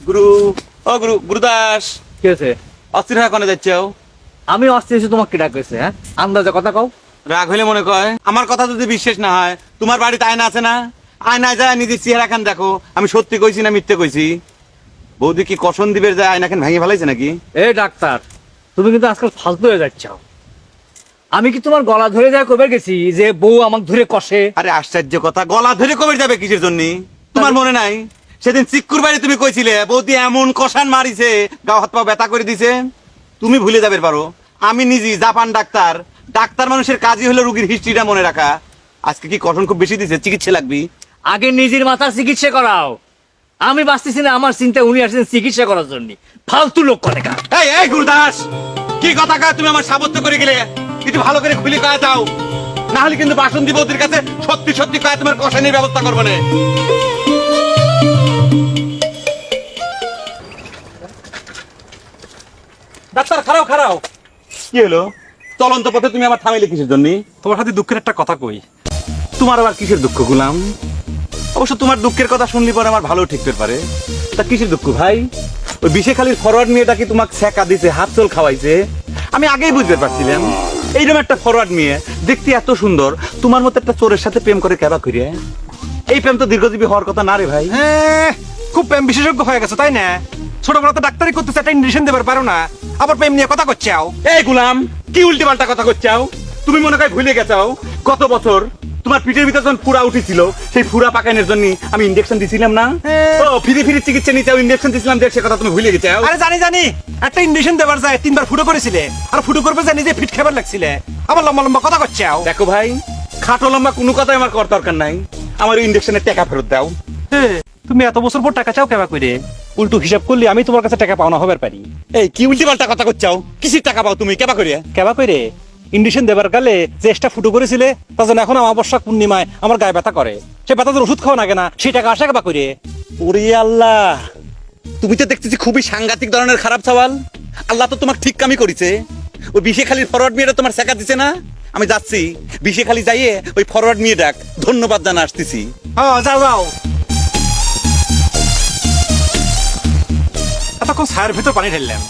গুরু ও গুরু গুরুদাস কি হয়েছে? অস্থির হয়ে কোনে যাচ্ছ? আমি অস্থির এসে তোমাকে ডাক কইছে, হ্যাঁ? আন্দাজে কথা কও। রাগ হইলে মনে কয় আমার কথা যদি বিশ্বাস না হয়, তোমার বাড়িতে আয়না আছে না? আয়নায় যায় নিজের চেহারা খান দেখো, আমি সত্যি কইছি না মিথ্যে কইছি? বৌদি কি কসন দিবের যায় আয়না খান ভেঙে ফেলাইছে নাকি? এই ডাক্তার, তুমি কিন্তু আজকাল ফালতু হয়ে যাচ্ছ। আমি কি তোমার গলা ধরে যায় কবে গেছি যে বউ আমাকে ধরে কষে? আরে আশ্চর্য কথা, গলা ধরে কবে যাবে কিসের জন্য? তোমার মনে নাই সেদিন চিক্কুর বাড়ি তুমি কইছিলে বৌদি এমন কষান মারিছে গাও হাত পা ব্যথা করে দিছে? তুমি ভুলে যাবে পারো, আমি নিজে জাপান ডাক্তার। ডাক্তার মানুষের কাজই হলো রুগীর হিস্ট্রিটা মনে রাখা। আজকে কি কষণ খুব বেশি দিছে, চিকিৎসা লাগবে? আগে নিজের মাথার চিকিৎসা করাও। আমি বাঁচতেছি না আমার চিন্তা, উনি আসছেন চিকিৎসা করার জন্য। ফালতু লোক কনেকা। এই এই গুরুদাস, কি কথা কয় তুমি আমার সাবত্য করে গেলে? একটু ভালো করে খুলে কয়া দাও, না হলে কিন্তু বাসন্তী বৌদির কাছে সত্যি সত্যি কয়া তোমার কষানির ব্যবস্থা করবো না। ডাক্তার খারাও খারাও। কি হলো? চলন্ত পথে তুমি আমার থামাইলে কিসের জন্য? তোমার সাথে দুঃখের একটা কথা কই। তোমার আবার কিসের দুঃখ গুলাম? অবশ্য তোমার দুঃখের কথা শুনলি পরে আমার ভালো ঠেকতে পারে। তা কিসের দুঃখ ভাই? ওই বিশেখালীর ফরওয়ার্ড মেয়েটা কি তোমাকে ছেঁকা দিছে, হাত চল খাওয়াইছে? আমি আগেই বুঝতে পারছিলাম এইরকম একটা ফরওয়ার্ড মেয়ে দেখতে এত সুন্দর, তোমার মতো একটা চোরের সাথে প্রেম করে কেবা করিয়ে? এই প্রেম তো দীর্ঘজীবী হওয়ার কথা না রে ভাই। হ্যাঁ, খুব প্রেম বিশেষজ্ঞ হয়ে গেছে তাই না? ছোটবেলা তো ডাক্তারি করতেছে, একটা ইঞ্জেকশন দেবার পারো না, আবার প্রেম নিয়ে কথা করছাও। এই গুলাম, কি উল্টে পাল্টা কথা করছাও? তুমি মনে হয় ভুলে গেছাও গত বছর তোমার পিঠের ভিতর যখন ফুরা উঠেছিল, সেই ফুরা পাকানোর জন্য আমি ইনজেকশন দিছিলাম না? ও ফিরে ফিরে চিকিৎসা নিতে ইনজেকশন দিছিলাম, সে কথা তুমি ভুলে গেছাও? আরে জানি জানি, একটা ইঞ্জেকশন দেবার যায় 3বার ফুটো করেছিলে, আর ফুটো করবে যায় নিজে ফিট খাবার লাগছিলে, আবার লম্বা লম্বা কথা করছাও। দেখো ভাই, খাটো লম্বা কোনো কথাই আমার করার দরকার নাই, আমার ইনজেকশনের টাকা ফেরত দাও। তুমি এত বছর পর টাকা চাও কেবা করে? উল্টো হিসাব করলে আমি তোমার কাছে টাকা পাওনা হবার পারি। এই কি উল্টে পাল্টা কথা করছাও? কিসির টাকা পাও তুমি কেবা করিয়া? কেবা করে ইন্ডিশন দেবার কালে যে এক্সট্রা ফুটো করেছিলে, তা যেন এখন অমাবস্যা পূর্ণিমায় আমার গায়ে ব্যথা করে, সে ব্যথাদের ওষুধ খাওয়া না কেনা, সেই টাকা আসা কেবা করে? ওরে আল্লাহ, তুমি তো দেখতেছি খুবই সাংঘাতিক ধরনের খারাপ সওয়াল। আল্লাহ তো তোমাকে ঠিক কামই করেছে। ওই বিশেখালীর ফরওয়ার্ড মেয়েটা তোমার শেখা দিছে না? আমি যাচ্ছি বিশেখালী যাইয়ে ওই ফরওয়ার্ড মেয়ে ডাক ধন্যবাদ জানা আসতেছি। হ্যাঁ যাও যাও। এতক্ষণ ছায়ের ভিতর পানি ঢেললাম,